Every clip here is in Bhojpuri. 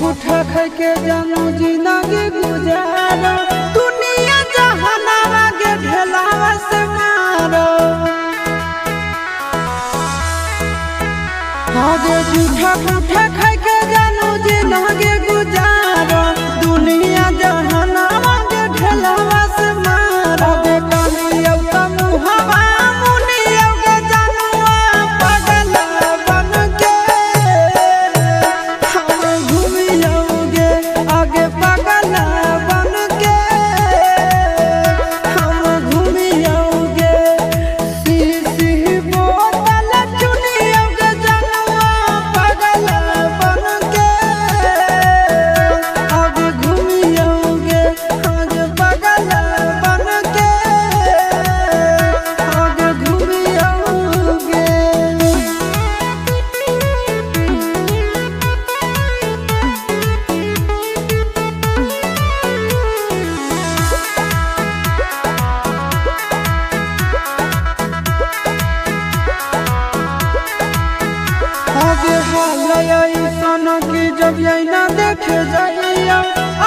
कुठा खाई के जानू जिंदगी गुजारो दुनिया जहानावा के ढेलावा से मारो आगे जूठा कुठा खाई के जानू जिंदगी गुजारो दुनिया जहानावा के ढेलावा से मारो आगे कालिया का मुहावा मुनिया के जानुआ पागल बन के हम घूमी जाओगे आगे पागल बन के हम घूमी जाओगे सी बोतल चुनियोगे जानुआ पागल बन के आगे घूमी जाओगे आगे पागल बन के आगे घूमी जाओगे। आगे हाल की जब यही ना देखे जाइया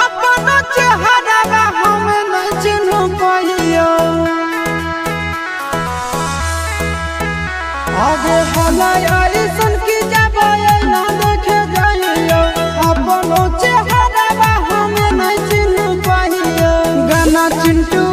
अपना चेहरा हमें नहीं चिन्ह पाइया आगे हाल की जब यही ना देखे जाइया अपना चेहरा हमें नहीं चिन्ह पाइया गाना चिंटू